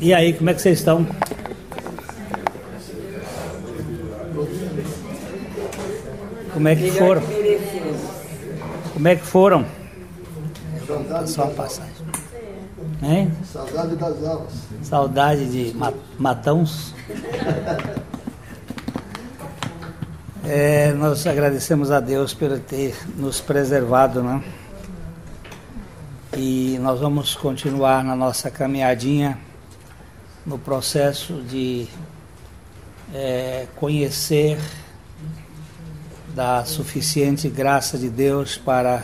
E aí, como é que vocês estão? Como é que foram? Como é que foram? Só uma passagem. Hein? Saudade das aulas. Saudade de Matãos. Nós agradecemos a Deus por ter nos preservado, né? E nós vamos continuar na nossa caminhadinha no processo de conhecer da suficiente graça de Deus para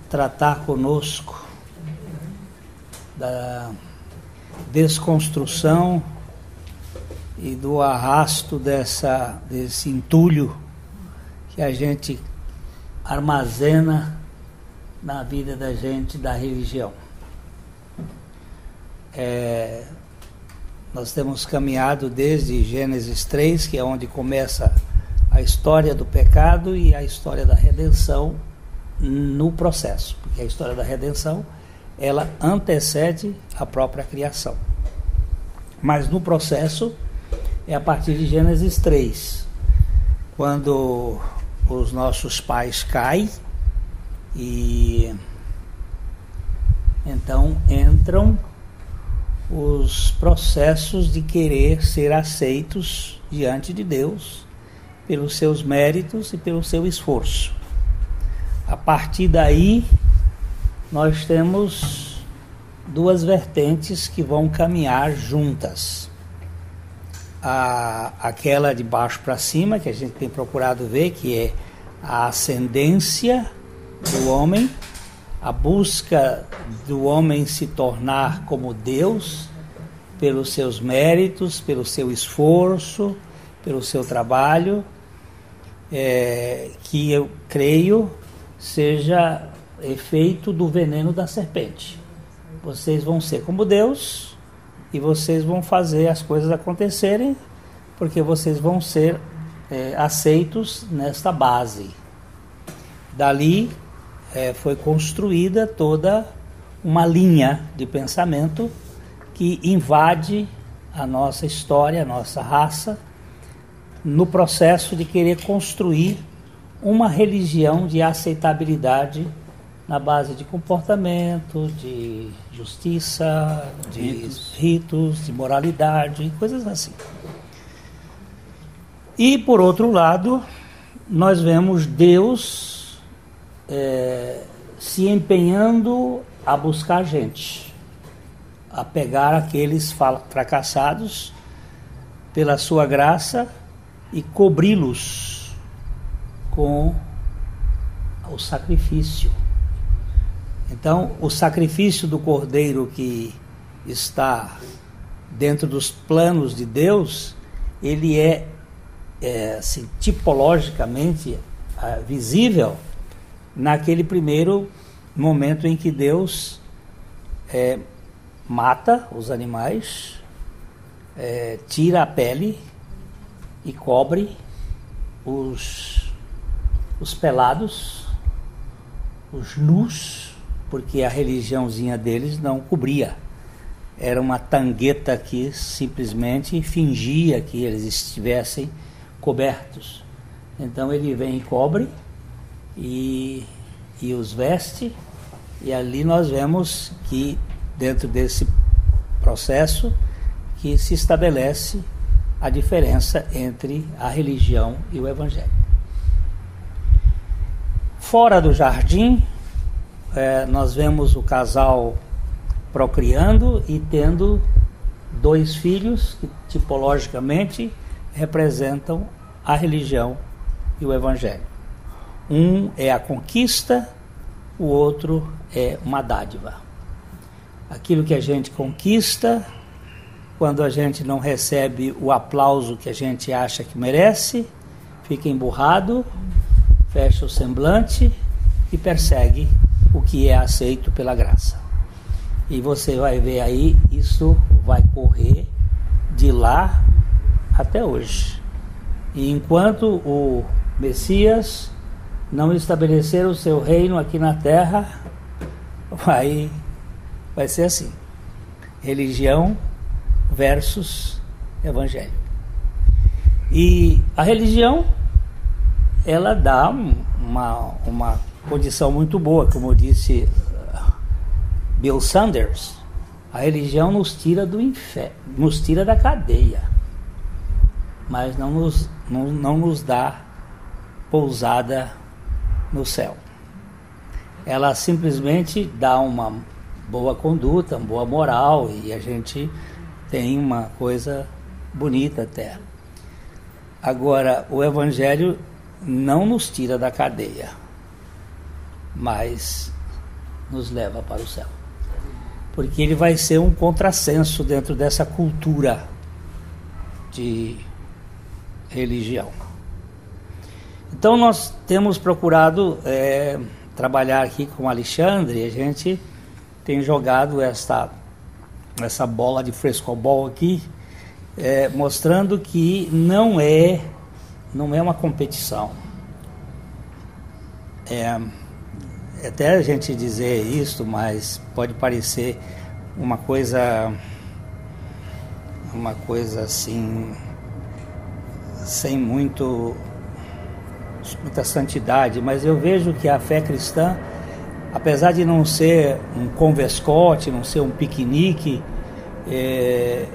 tratar conosco da desconstrução e do arrasto desse entulho que a gente armazena na vida da gente, da religião. Nós temos caminhado desde Gênesis 3, que é onde começa a história do pecado e a história da redenção no processo, porque a história da redenção ela antecede a própria criação. Mas no processo é a partir de Gênesis 3, quando os nossos pais caem e então entram os processos de querer ser aceitos diante de Deus pelos seus méritos e pelo seu esforço. A partir daí, nós temos duas vertentes que vão caminhar juntas. Aquela de baixo para cima, que a gente tem procurado ver, que é a ascendência do homem, a busca do homem se tornar como Deus, pelos seus méritos, pelo seu esforço, pelo seu trabalho, que eu creio seja efeito do veneno da serpente. Vocês vão ser como Deus e vocês vão fazer as coisas acontecerem porque vocês vão ser aceitos nesta base. Dali foi construída toda uma linha de pensamento que invade a nossa história, a nossa raça, no processo de querer construir uma religião de aceitabilidade na base de comportamento, de justiça, de ritos, de moralidade, coisas assim. E, por outro lado, nós vemos Deus se empenhando a buscar gente, a pegar aqueles fracassados pela sua graça e cobri-los com o sacrifício. Então, o sacrifício do cordeiro que está dentro dos planos de Deus, ele assim, tipologicamente visível naquele primeiro momento em que Deus mata os animais, tira a pele e cobre os pelados, os nus, porque a religiãozinha deles não cobria. Era uma tangueta que simplesmente fingia que eles estivessem cobertos. Então ele vem e cobre e os veste, e ali nós vemos que dentro desse processo que se estabelece a diferença entre a religião e o evangelho. Fora do jardim, nós vemos o casal procriando e tendo dois filhos que tipologicamente representam a religião e o evangelho. Um é a conquista, o outro é uma dádiva. Aquilo que a gente conquista, quando a gente não recebe o aplauso que a gente acha que merece, fica emburrado, fecha o semblante e persegue o que é aceito pela graça. E você vai ver aí, isso vai correr de lá até hoje. E enquanto o Messias não estabelecer o seu reino aqui na terra, vai ser assim. religião versus evangelho. E a religião, ela dá uma condição muito boa, como disse Bill Sanders. A religião nos tira do inferno, nos tira da cadeia, mas não nos dá pousada no céu. Ela simplesmente dá uma boa conduta, uma boa moral, e a gente tem uma coisa bonita até. Agora, o evangelho não nos tira da cadeia, mas nos leva para o céu. Porque ele vai ser um contrassenso dentro dessa cultura de religião. Então nós temos procurado trabalhar aqui com o Alexandre, e a gente tem jogado essa bola de frescobol aqui, mostrando que não é uma competição. Até a gente dizer isso, mas pode parecer uma coisa assim, sem muita santidade, mas eu vejo que a fé cristã, apesar de não ser um convescote, não ser um piquenique,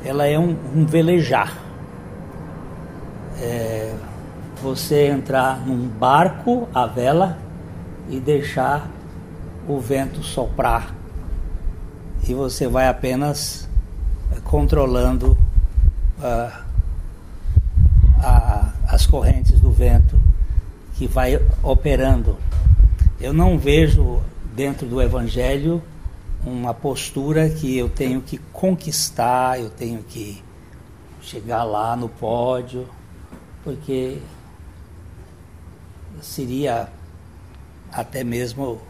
ela é um velejar. Você entrar num barco à vela e deixar o vento soprar, e você vai apenas controlando as correntes do vento que vai operando. Eu não vejo dentro do evangelho uma postura que eu tenho que conquistar, eu tenho que chegar lá no pódio, porque seria até mesmo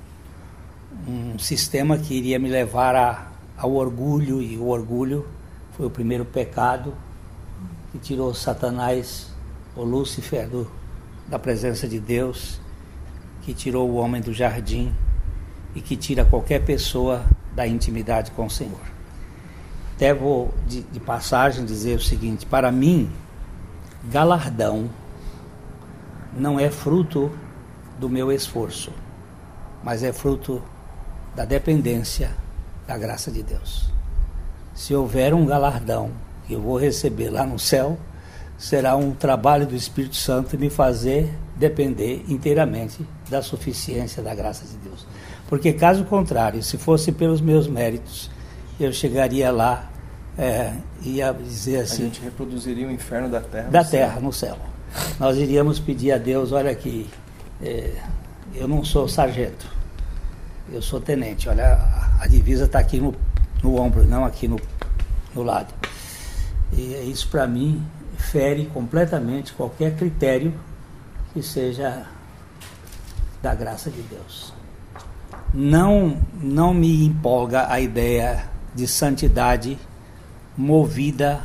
um sistema que iria me levar ao orgulho, e o orgulho foi o primeiro pecado que tirou Satanás, ou Lúcifer, da presença de Deus, que tirou o homem do jardim e que tira qualquer pessoa da intimidade com o Senhor. Até vou de passagem dizer o seguinte: para mim, galardão não é fruto do meu esforço, mas é fruto da dependência da graça de Deus. Se houver um galardão que eu vou receber lá no céu, será um trabalho do Espírito Santo me fazer depender inteiramente da suficiência da graça de Deus. Porque caso contrário, se fosse pelos meus méritos, eu chegaria lá e ia dizer assim... A gente reproduziria o inferno da terra. Da terra, no céu. Nós iríamos pedir a Deus: olha aqui, eu não sou sargento, eu sou tenente, olha, a divisa está aqui no ombro, não aqui no lado. E isso para mim fere completamente qualquer critério que seja da graça de Deus. Não me empolga a ideia de santidade movida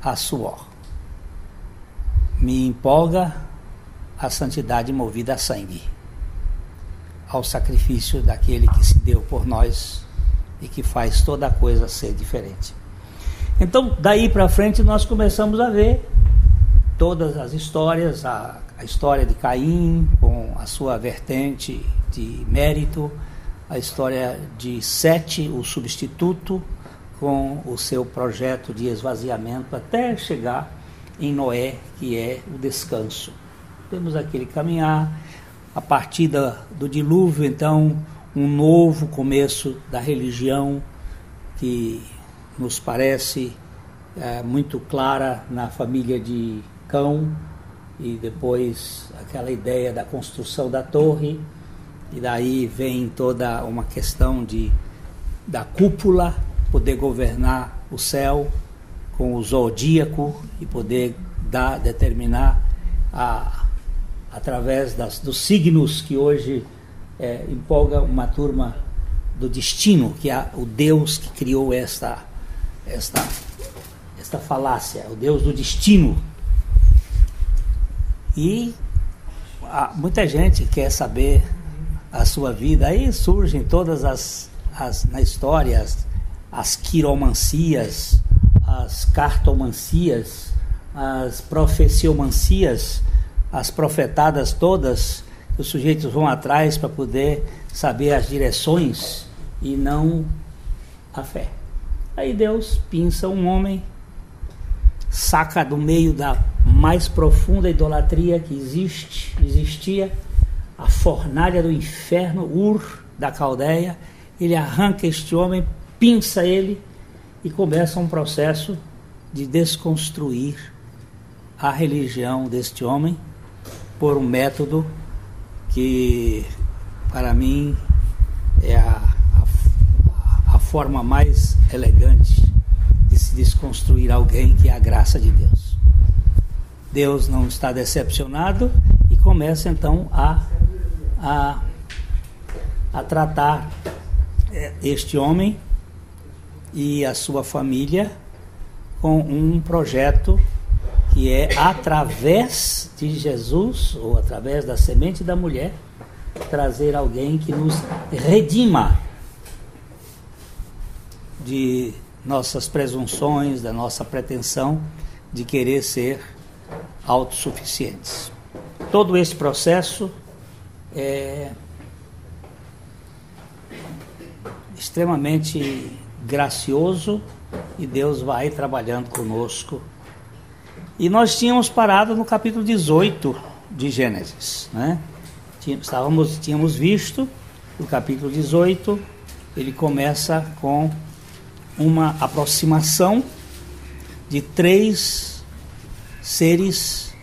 a suor. Me empolga a santidade movida a sangue, ao sacrifício daquele que se deu por nós e que faz toda a coisa ser diferente. Então, daí para frente, nós começamos a ver todas as histórias, a história de Caim, com a sua vertente de mérito, a história de Sete, o substituto, com o seu projeto de esvaziamento, até chegar em Noé, que é o descanso. Temos aquele caminhar, a partir do dilúvio, então, um novo começo da religião, que nos parece muito clara na família de Cão, e depois aquela ideia da construção da torre, e daí vem toda uma questão da cúpula, poder governar o céu com o zodíaco e poder determinar através dos signos que hoje empolga uma turma do destino, que é o Deus que criou esta falácia, o Deus do destino. E muita gente quer saber a sua vida. Aí surgem todas na história as quiromancias, as cartomancias, as profeciomancias, as profetadas todas, os sujeitos vão atrás para poder saber as direções e não a fé. Aí Deus pinça um homem, saca do meio da mais profunda idolatria que existia, a fornalha do inferno, Ur da Caldeia. Ele arranca este homem, pinça ele e começa um processo de desconstruir a religião deste homem por um método que, para mim, é a forma mais elegante de se desconstruir alguém, que é a graça de Deus. Deus não está decepcionado e começa então a tratar este homem e a sua família com um projeto que é, através de Jesus, ou através da semente da mulher, trazer alguém que nos redima de nossas presunções, da nossa pretensão de querer ser autossuficientes. Todo esse processo é extremamente gracioso e Deus vai trabalhando conosco. E nós tínhamos parado no capítulo 18 de Gênesis, né? Tínhamos visto o capítulo 18, ele começa com uma aproximação de 3 seres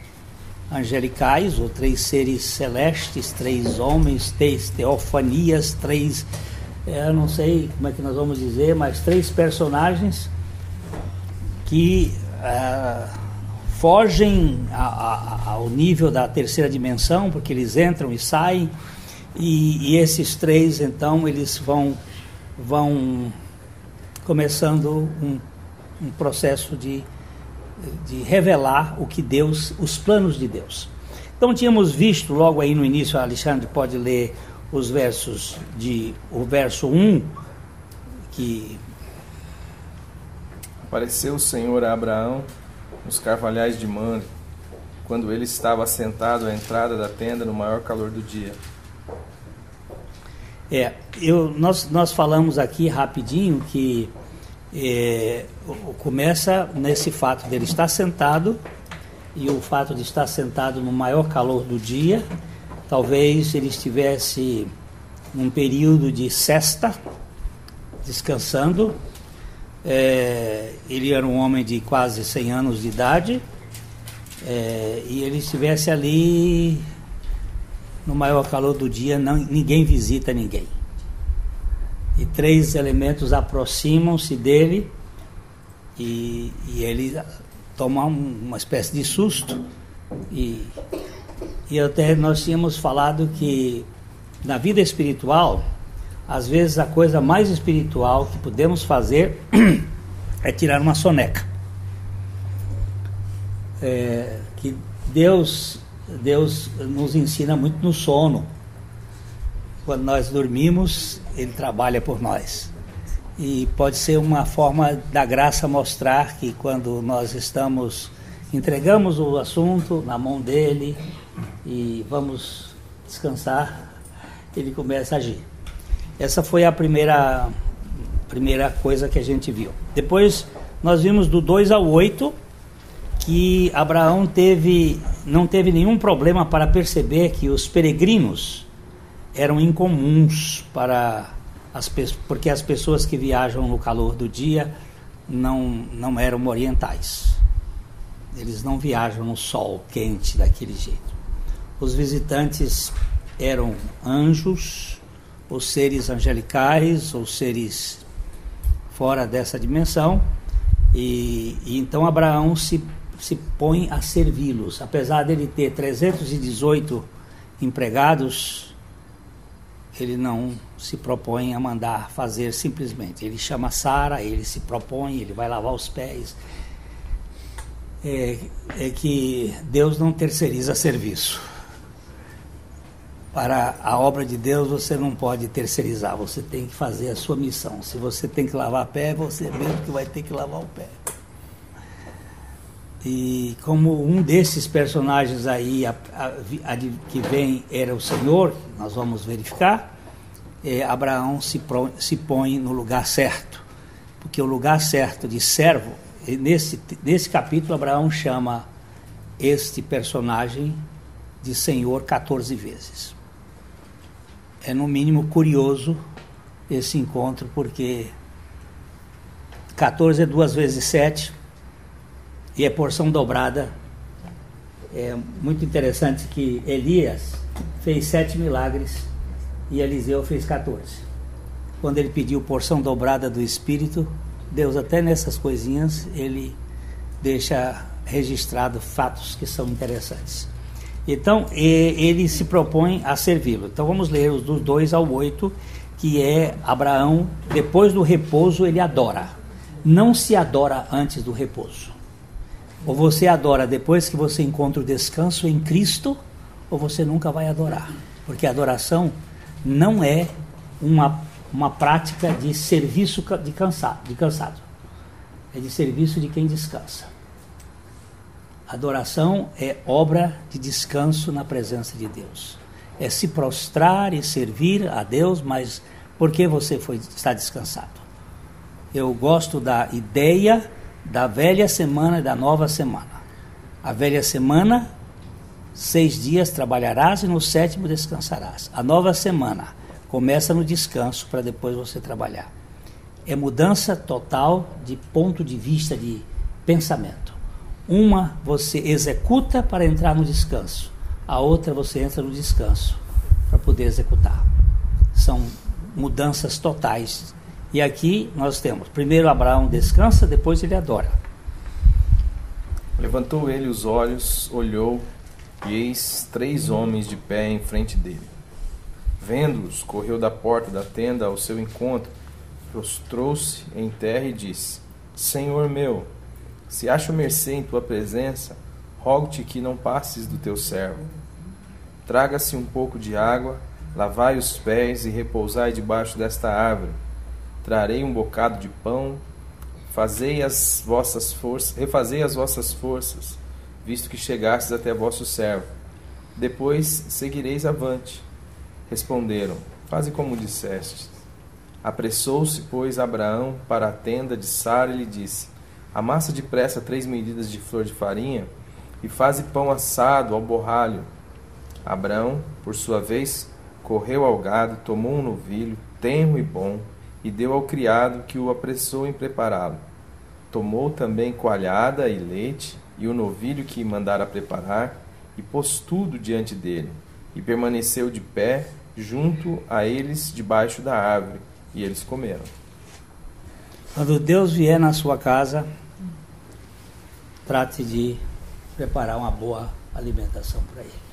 angelicais, ou 3 seres celestes, 3 homens, 3 teofanias, 3, eu não sei como é que nós vamos dizer, mas 3 personagens que fogem ao nível da terceira dimensão, porque eles entram e saem, e esses 3, então, eles vão começando um processo de revelar o que Deus, os planos de Deus. Então tínhamos visto logo aí no início, Alexandre pode ler os versos o verso 1, que apareceu o Senhor a Abraão nos carvalhais de Mamre, quando ele estava assentado à entrada da tenda no maior calor do dia. Nós falamos aqui rapidinho que começa nesse fato dele estar sentado, e o fato de estar sentado no maior calor do dia. Talvez ele estivesse num período de sesta, descansando. Ele era um homem de quase 100 anos de idade, e ele estivesse ali no maior calor do dia, ninguém visita ninguém. E 3 elementos aproximam-se dele e ele toma uma espécie de susto. E até nós tínhamos falado que na vida espiritual, às vezes a coisa mais espiritual que podemos fazer é tirar uma soneca. Que Deus nos ensina muito no sono. Quando nós dormimos, Ele trabalha por nós. E pode ser uma forma da graça mostrar que quando nós entregamos o assunto na mão dele e vamos descansar, Ele começa a agir. Essa foi a primeira coisa que a gente viu. Depois nós vimos do 2 ao 8 que Abraão não teve nenhum problema para perceber que os peregrinos eram incomuns porque as pessoas que viajam no calor do dia não eram orientais. Eles não viajam no sol quente daquele jeito. Os visitantes eram anjos, ou seres angelicais, ou seres fora dessa dimensão, e então Abraão se põe a servi-los. Apesar dele ter 318 empregados, ele não se propõe a mandar fazer simplesmente. Ele chama Sara, ele se propõe, ele vai lavar os pés. É que Deus não terceiriza serviço. para a obra de Deus você não pode terceirizar, você tem que fazer a sua missão. Se você tem que lavar pé, você mesmo que vai ter que lavar o pé. E como um desses personagens aí que vem era o Senhor, nós vamos verificar, Abraão se põe no lugar certo, porque o lugar certo de servo, nesse capítulo Abraão chama este personagem de Senhor 14 vezes. É no mínimo curioso esse encontro, porque 14 é 2 vezes 7 e é porção dobrada. É muito interessante que Elias fez 7 milagres e Eliseu fez 14. Quando ele pediu porção dobrada do Espírito, Deus até nessas coisinhas ele deixa registrado fatos que são interessantes. Então, ele se propõe a servi-lo. Então, vamos ler os dos 2 ao 8, que é Abraão, depois do repouso, ele adora. Não se adora antes do repouso. Ou você adora depois que você encontra o descanso em Cristo, ou você nunca vai adorar. Porque a adoração não é uma prática de serviço de cansado. É de serviço de quem descansa. Adoração é obra de descanso na presença de Deus. É se prostrar e servir a Deus, mas porque você está descansado. Eu gosto da ideia da velha semana e da nova semana. A velha semana, 6 dias trabalharás e no 7º descansarás. A nova semana começa no descanso para depois você trabalhar. É mudança total de ponto de vista de pensamento. Uma você executa para entrar no descanso, a outra você entra no descanso para poder executar. São mudanças totais. E aqui nós temos, primeiro Abraão descansa, depois ele adora. Levantou ele os olhos, olhou, e eis 3 homens de pé em frente dele. Vendo-os, correu da porta da tenda ao seu encontro, prostrou-se em terra e disse: Senhor meu, se acho mercê em tua presença, rogo-te que não passes do teu servo. Traga-se um pouco de água, lavai os pés e repousai debaixo desta árvore. Trarei um bocado de pão, refazei as vossas forças, visto que chegastes até vosso servo. Depois seguireis avante. Responderam: faze como dissestes. Apressou-se, pois, Abraão para a tenda de Sara e lhe disse: amassa depressa 3 medidas de flor de farinha e faze pão assado ao borralho. Abraão, por sua vez, correu ao gado, tomou um novilho, tenro e bom, e deu ao criado, que o apressou em prepará-lo. Tomou também coalhada e leite, e o novilho que mandara preparar, e pôs tudo diante dele, e permaneceu de pé, junto a eles, debaixo da árvore, e eles comeram. Quando Deus vier na sua casa, trate de preparar uma boa alimentação para ele.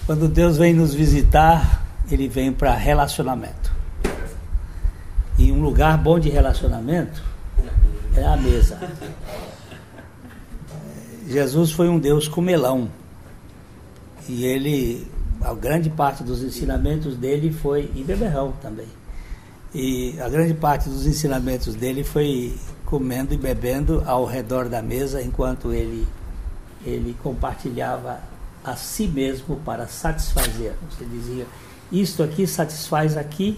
Quando Deus vem nos visitar, ele vem para relacionamento. E um lugar bom de relacionamento é a mesa. Jesus foi um Deus comelão. E ele, a grande parte dos ensinamentos dele foi, e beberrão também. E a grande parte dos ensinamentos dele foi comendo e bebendo ao redor da mesa, enquanto ele compartilhava a si mesmo para satisfazer. Você dizia: isto aqui satisfaz aqui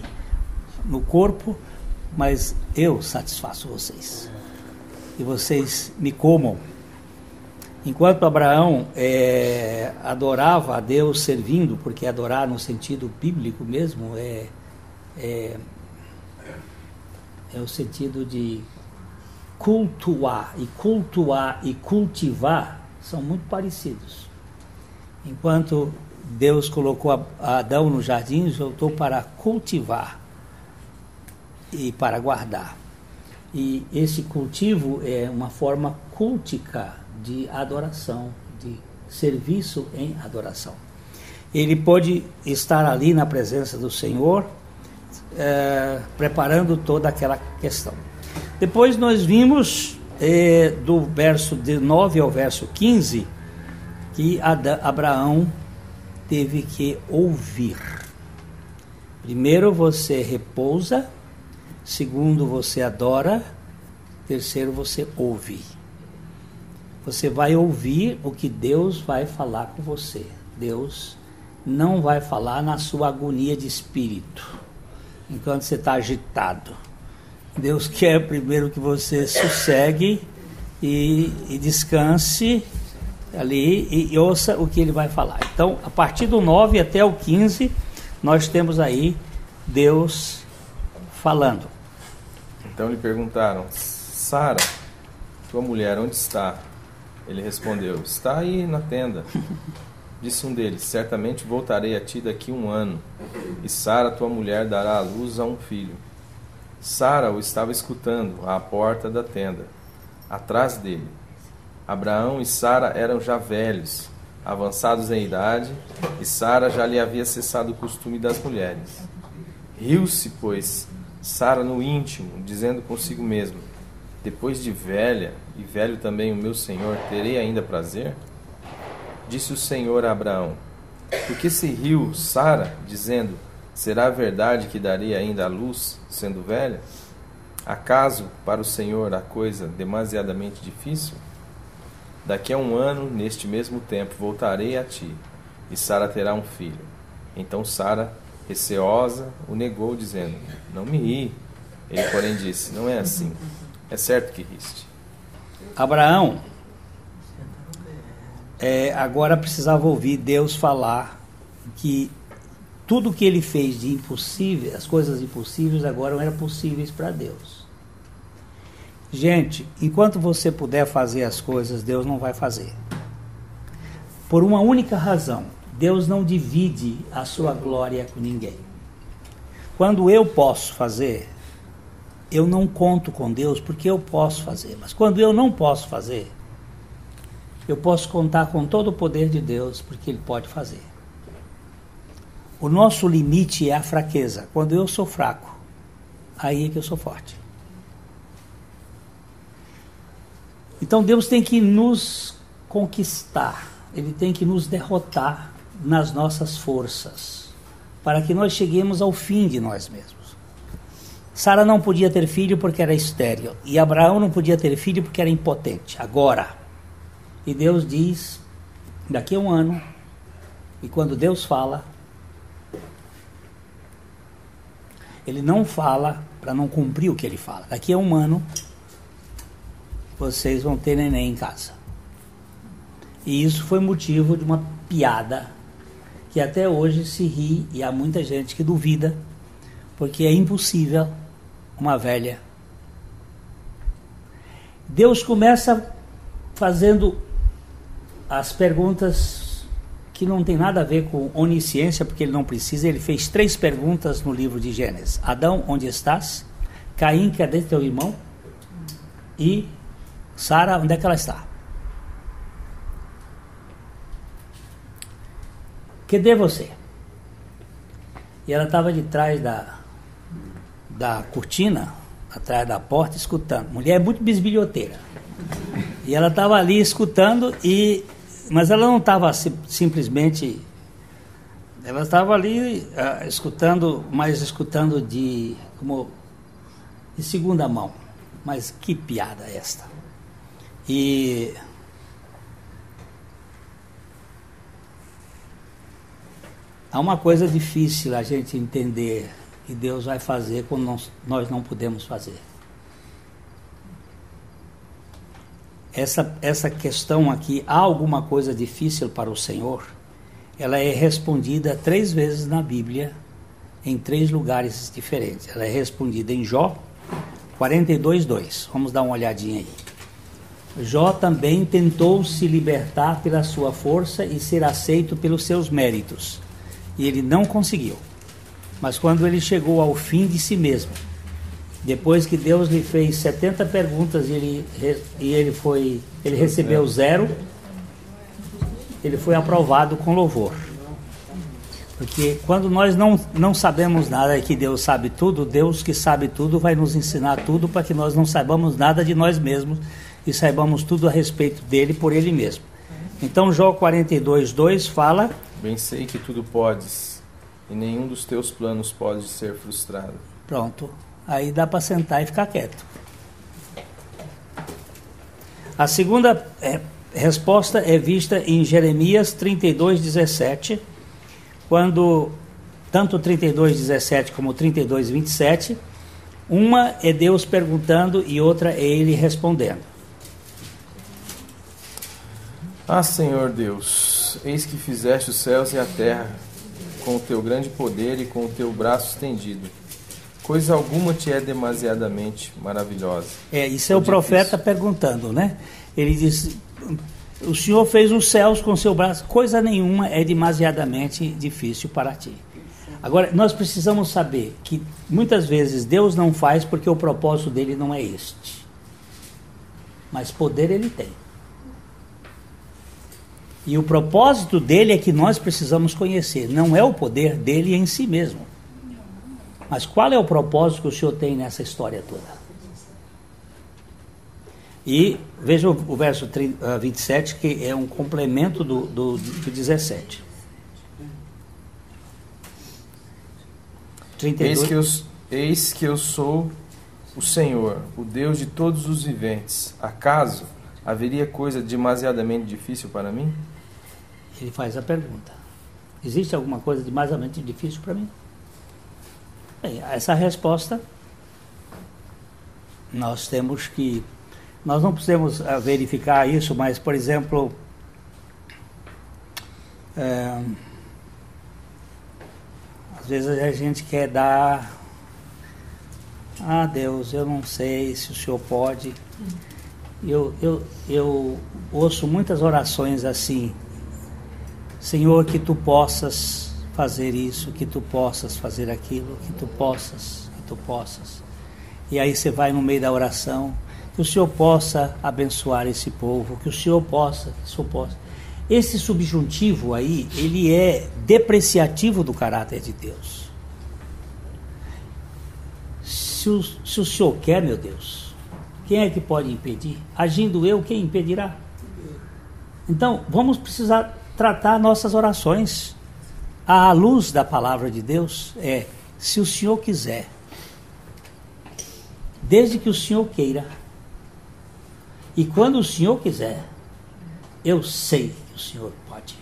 no corpo, mas eu satisfaço vocês. E vocês me comam. Enquanto Abraão adorava a Deus servindo, porque adorar no sentido bíblico mesmo é o sentido de cultuar e cultivar são muito parecidos. Enquanto Deus colocou Adão no jardim, voltou para cultivar e para guardar. E esse cultivo é uma forma cultica de adoração, de serviço em adoração. Ele pode estar ali na presença do Senhor, preparando toda aquela questão. Depois nós vimos do verso 9 ao verso 15, que Abraão teve que ouvir. Primeiro você repousa, segundo você adora, terceiro você ouve. Você vai ouvir o que Deus vai falar com você. Deus não vai falar na sua agonia de espírito, enquanto você está agitado. Deus quer primeiro que você sossegue e descanse ali e ouça o que ele vai falar. Então, a partir do 9 até o 15, nós temos aí Deus falando. Então lhe perguntaram: Sara, tua mulher, onde está? Ele respondeu: está aí na tenda. Disse um deles: certamente voltarei a ti daqui 1 ano, e Sara, tua mulher, dará à luz a um filho. Sara o estava escutando à porta da tenda, atrás dele. Abraão e Sara eram já velhos, avançados em idade, e Sara já lhe havia cessado o costume das mulheres. Riu-se, pois, Sara no íntimo, dizendo consigo mesma: depois de velha, e velho também o meu senhor, terei ainda prazer? Disse o Senhor a Abraão: por que se riu Sara, dizendo: será verdade que darei ainda à luz, sendo velha? Acaso para o Senhor a coisa demasiadamente difícil? Daqui a 1 ano, neste mesmo tempo, voltarei a ti, e Sara terá um filho. Então Sara, receosa, o negou, dizendo: não me ri. Ele, porém, disse: não é assim. É certo que riste. Abraão agora precisava ouvir Deus falar que tudo que ele fez de impossível, as coisas impossíveis agora eram possíveis para Deus. Gente, enquanto você puder fazer as coisas, Deus não vai fazer. Por uma única razão: Deus não divide a sua glória com ninguém. Quando eu posso fazer, eu não conto com Deus porque eu posso fazer. Mas quando eu não posso fazer, eu posso contar com todo o poder de Deus porque Ele pode fazer. O nosso limite é a fraqueza. Quando eu sou fraco, aí é que eu sou forte. Então Deus tem que nos conquistar, Ele tem que nos derrotar nas nossas forças, para que nós cheguemos ao fim de nós mesmos. Sara não podia ter filho porque era estéril, e Abraão não podia ter filho porque era impotente. Agora, e Deus diz, daqui a 1 ano, e quando Deus fala, Ele não fala para não cumprir o que Ele fala. Daqui a 1 ano, vocês vão ter neném em casa. E isso foi motivo de uma piada que até hoje se ri, e há muita gente que duvida, porque é impossível uma velha. Deus começa fazendo as perguntas que não tem nada a ver com onisciência, porque Ele não precisa. Ele fez 3 perguntas no livro de Gênesis: Adão, onde estás? Caim, cadê teu irmão? E Sara, onde é que ela está? Cadê você? E ela estava de trás da cortina, atrás da porta, escutando. Mulher muito bisbilhoteira. E ela estava ali escutando, mas ela não estava simplesmente... Ela estava ali escutando, mas escutando de segunda mão. Mas que piada é esta? E há uma coisa difícil a gente entender que Deus vai fazer quando nós não podemos fazer. Essa questão aqui, há alguma coisa difícil para o Senhor? Ela é respondida 3 vezes na Bíblia, em 3 lugares diferentes. Ela é respondida em Jó 42:2. Vamos dar uma olhadinha aí. Jó também tentou se libertar pela sua força e ser aceito pelos seus méritos. E ele não conseguiu. Mas quando ele chegou ao fim de si mesmo, depois que Deus lhe fez 70 perguntas e ele recebeu 0, ele foi aprovado com louvor. Porque quando nós não sabemos nada e que Deus sabe tudo, Deus que sabe tudo vai nos ensinar tudo para que nós não saibamos nada de nós mesmos e saibamos tudo a respeito dele por ele mesmo. Então Jó 42:2 fala: Bem sei que tudo podes, e nenhum dos teus planos pode ser frustrado. Pronto, aí dá para sentar e ficar quieto. A segunda resposta é vista em Jeremias 32:17, quando tanto 32:17 como 32:27, uma é Deus perguntando e outra é ele respondendo. Ah, Senhor Deus, eis que fizeste os céus e a terra com o teu grande poder e com o teu braço estendido. Coisa alguma te é demasiadamente maravilhosa. Isso é o profeta perguntando, né? Ele diz: o Senhor fez os céus com seu braço, coisa nenhuma é demasiadamente difícil para ti. Agora, nós precisamos saber que muitas vezes Deus não faz porque o propósito dele não é este. Mas poder ele tem. E o propósito dele é que nós precisamos conhecer. Não é o poder dele em si mesmo. Mas qual é o propósito que o Senhor tem nessa história toda? E veja o verso 27, que é um complemento do 17. 32. Eis que eu sou o Senhor, o Deus de todos os viventes. Acaso haveria coisa demasiadamente difícil para mim? Ele faz a pergunta: existe alguma coisa demasiadamente difícil para mim? Bem, essa resposta nós não precisamos verificar isso, mas, por exemplo, às vezes a gente quer dar: ah, Deus, eu não sei se o Senhor pode. Eu ouço muitas orações assim: Senhor, que tu possas fazer isso, que tu possas fazer aquilo, que tu possas. E aí você vai no meio da oração: que o Senhor possa abençoar esse povo, que o Senhor possa. Esse subjuntivo aí, ele é depreciativo do caráter de Deus. Se o Senhor quer, meu Deus, quem é que pode impedir? Agindo eu, quem impedirá? Então, vamos precisar tratar nossas orações à luz da palavra de Deus. Se o Senhor quiser, desde que o Senhor queira, e quando o Senhor quiser, eu sei que o Senhor pode.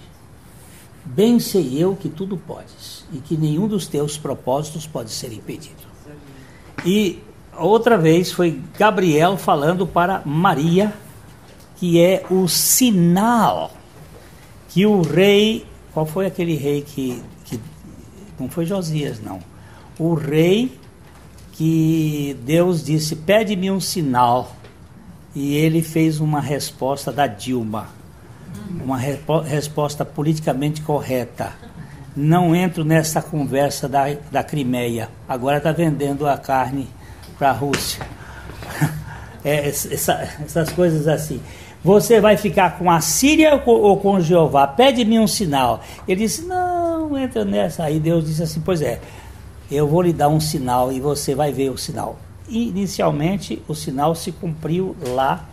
Bem sei eu que tudo podes, e que nenhum dos teus propósitos pode ser impedido. E outra vez foi Gabriel falando para Maria, que é o sinal que o rei... Qual foi aquele rei que não foi Josias, não. O rei que Deus disse: pede-me um sinal. E ele fez uma resposta da Dilma. Uma resposta politicamente correta. Não entro nessa conversa da Crimeia. Agora está vendendo a carne para a Rússia. Essas coisas assim. Você vai ficar com a Síria ou com Jeová? Pede-me um sinal. Ele disse: não, entra nessa. Aí Deus disse assim: pois é, eu vou lhe dar um sinal e você vai ver o sinal. Inicialmente, o sinal se cumpriu lá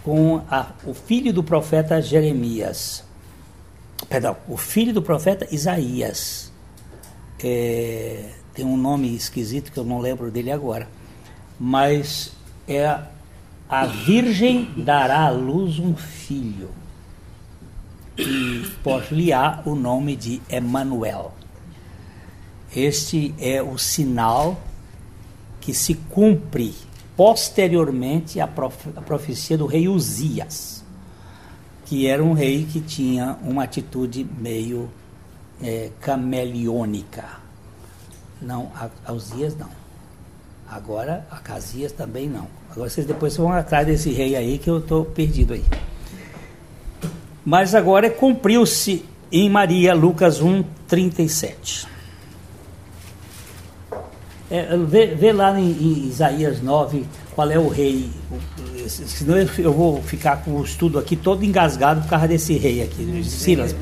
com o filho do profeta Jeremias. Perdão, o filho do profeta Isaías. Tem um nome esquisito que eu não lembro dele agora. Mas a virgem dará à luz um filho, e por-lhe-á o nome de Emanuel. Este é o sinal que se cumpre posteriormente à profecia do rei Uzias, que era um rei que tinha uma atitude meio cameleônica. Não, a Uzias não. Agora, Acasias também não. Agora vocês depois vão atrás desse rei aí, que eu estou perdido aí. Mas agora cumpriu-se em Maria, Lucas 1:37. Vê lá em Isaías 9 qual é o rei. Senão eu vou ficar com o estudo aqui todo engasgado por causa desse rei aqui. Silas.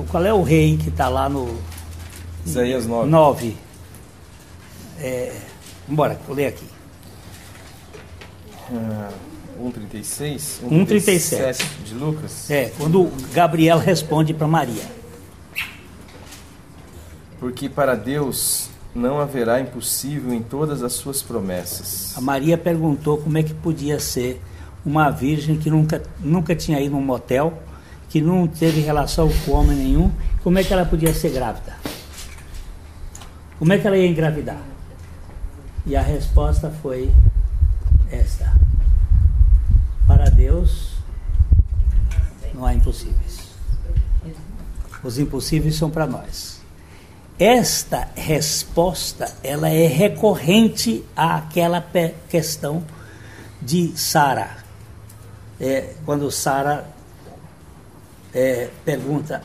Qual é o rei que está lá no... Isaías 9. 9. Vamos ler aqui. 1,36? 1,37 de Lucas? É, quando Gabriel responde para Maria. Porque para Deus não haverá impossível em todas as suas promessas. A Maria perguntou como é que podia ser uma virgem que nunca tinha ido num motel, que não teve relação com homem nenhum, como é que ela podia ser grávida? Como é que ela ia engravidar? E a resposta foi esta: para Deus não há impossíveis. Os impossíveis são para nós. Esta resposta, ela é recorrente àquela questão de Sara. Quando Sara pergunta: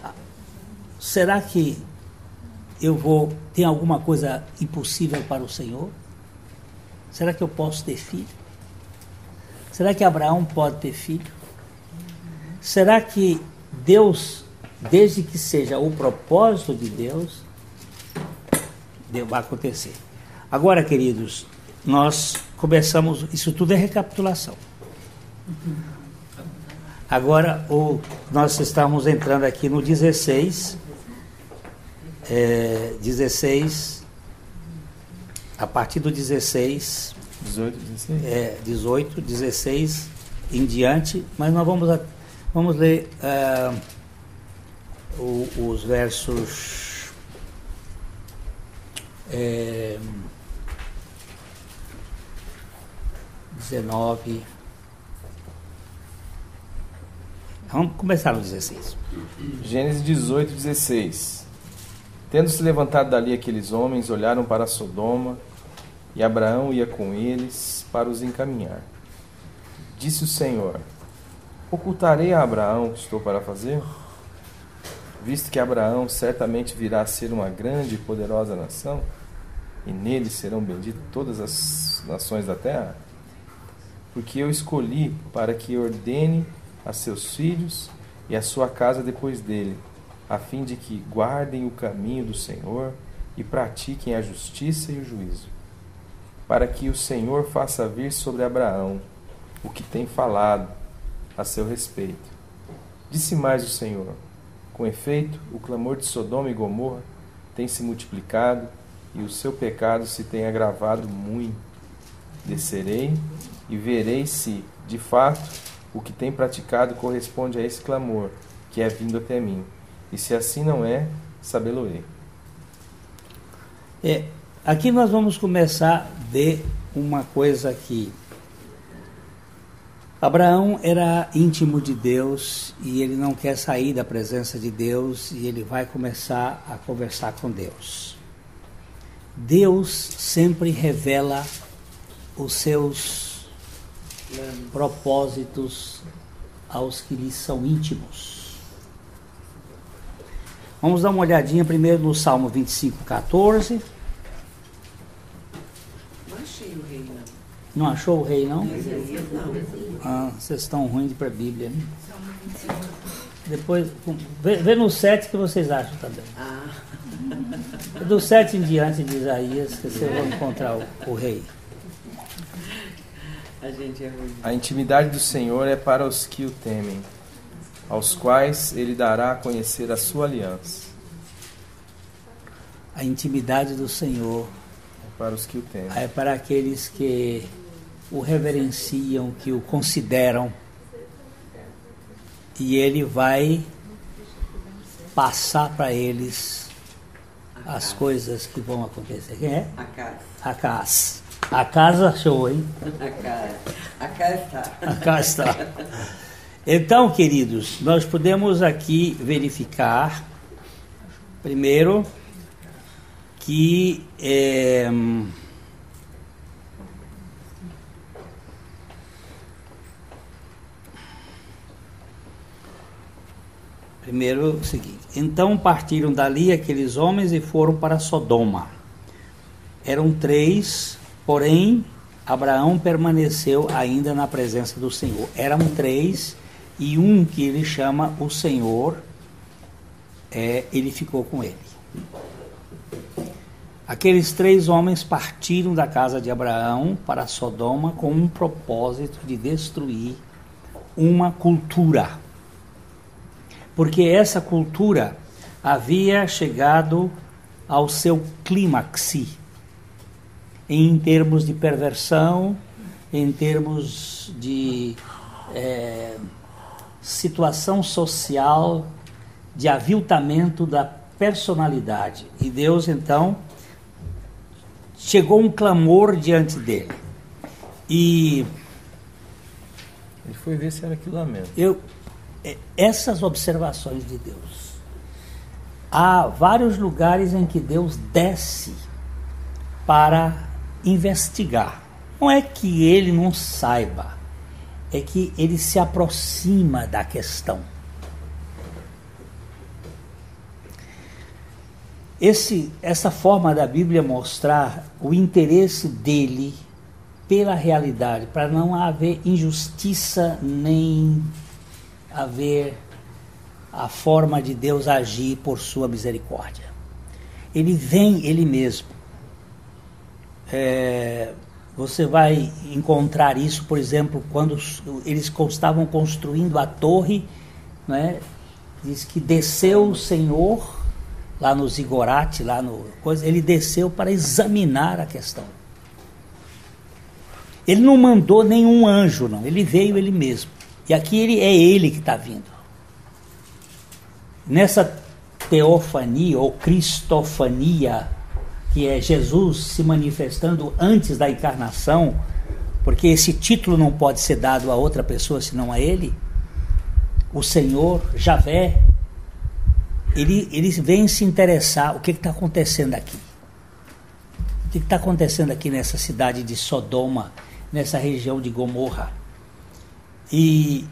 será que tem alguma coisa impossível para o Senhor? Será que eu posso ter filho? Será que Abraão pode ter filho? Será que Deus, desde que seja o propósito de Deus, vai acontecer? Agora, queridos, nós começamos, isso tudo é recapitulação. Agora, nós estamos entrando aqui no 16, a partir do 16, 18, 16 em diante, mas nós vamos ler os versos 19. Vamos começar no 16. Gênesis 18, 16. Tendo se levantado dali aqueles homens, olharam para Sodoma, e Abraão ia com eles para os encaminhar. Disse o Senhor: ocultarei a Abraão o que estou para fazer? Visto que Abraão certamente virá a ser uma grande e poderosa nação, e nele serão benditas todas as nações da terra, porque eu escolhi para que ordene a seus filhos e a sua casa depois dele, a fim de que guardem o caminho do Senhor e pratiquem a justiça e o juízo, para que o Senhor faça vir sobre Abraão o que tem falado a seu respeito. Disse mais o Senhor: com efeito, o clamor de Sodoma e Gomorra tem se multiplicado, e o seu pecado se tem agravado muito. Descerei e verei se, de fato, o que tem praticado corresponde a esse clamor que é vindo até mim. E se assim não é, sabê-lo-ei. Aqui nós vamos começar a ver uma coisa aqui. Abraão era íntimo de Deus e ele não quer sair da presença de Deus, e ele vai começar a conversar com Deus. Deus sempre revela os seus propósitos aos que lhe são íntimos. Vamos dar uma olhadinha primeiro no Salmo 25:14. Não achei o rei, não. Não achou o rei, não? Não. Vocês estão ruins para a Bíblia, né? Depois, vê no 7 que vocês acham também. Do 7 em diante de Isaías, que vocês vão encontrar o rei. A gente é ruim. A intimidade do Senhor é para os que o temem, aos quais ele dará a conhecer a sua aliança. A intimidade do Senhor É para os que o temem. é para aqueles que o reverenciam, que o consideram, e ele vai passar para eles as coisas que vão acontecer. Quem é? Acas. A casa achou, hein? Acá está. Então, queridos, nós podemos aqui verificar, primeiro, que primeiro o seguinte: então partiram dali aqueles homens e foram para Sodoma. Eram 3, porém Abraão permaneceu ainda na presença do Senhor. Eram 3, e um que ele chama o Senhor, ele ficou com ele. Aqueles 3 homens partiram da casa de Abraão para Sodoma com um propósito de destruir uma cultura. Porque essa cultura havia chegado ao seu clímax em termos de perversão, em termos de situação social, de aviltamento da personalidade. E Deus, então, chegou um clamor diante dele. E ele foi ver se era aquilo lá mesmo. Essas observações de Deus. Há vários lugares em que Deus desce para investigar. Não é que ele não saiba, é que ele se aproxima da questão. Essa forma da Bíblia mostrar o interesse dele pela realidade, para não haver injustiça, nem haver a forma de Deus agir por sua misericórdia. Ele vem ele mesmo. Você vai encontrar isso, por exemplo, quando eles estavam construindo a torre, né? Diz que desceu o Senhor lá no Zigorate, ele desceu para examinar a questão. Ele não mandou nenhum anjo, não. Ele veio ele mesmo. E aqui é ele que está vindo. Nessa teofania ou cristofania, que é Jesus se manifestando antes da encarnação, porque esse título não pode ser dado a outra pessoa senão a ele, o Senhor, Javé, ele vem se interessar o que está acontecendo aqui. O que está acontecendo aqui nessa cidade de Sodoma, nessa região de Gomorra. E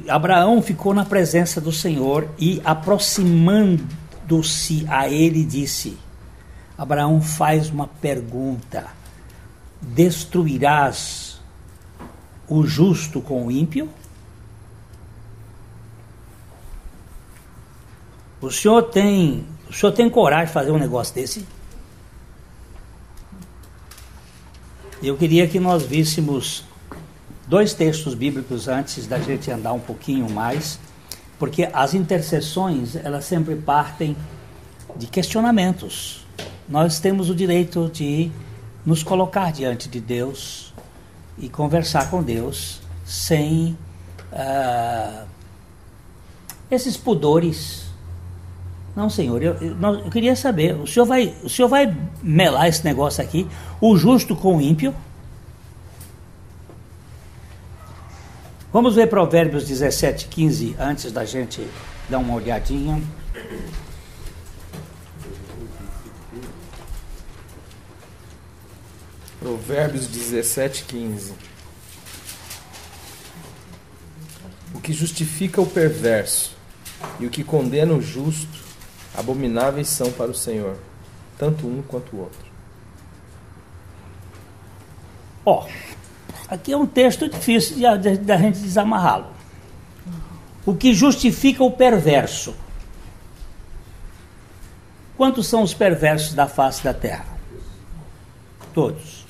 Abraão ficou na presença do Senhor e, aproximando-se a ele, disse: Abraão faz uma pergunta: destruirás o justo com o ímpio? O senhor tem coragem de fazer um negócio desse? Eu queria que nós víssemos 2 textos bíblicos antes da gente andar um pouquinho mais, porque as intercessões, elas sempre partem de questionamentos. Nós temos o direito de nos colocar diante de Deus e conversar com Deus sem esses pudores. Não, Senhor, eu queria saber, o senhor vai melar esse negócio aqui, o justo com o ímpio? Vamos ver Provérbios 17:15, antes da gente dar uma olhadinha. Provérbios 17:15. O que justifica o perverso e o que condena o justo, abomináveis são para o Senhor, tanto um quanto o outro. Aqui é um texto difícil da gente desamarrá-lo. O que justifica o perverso. Quantos são os perversos da face da terra? Todos.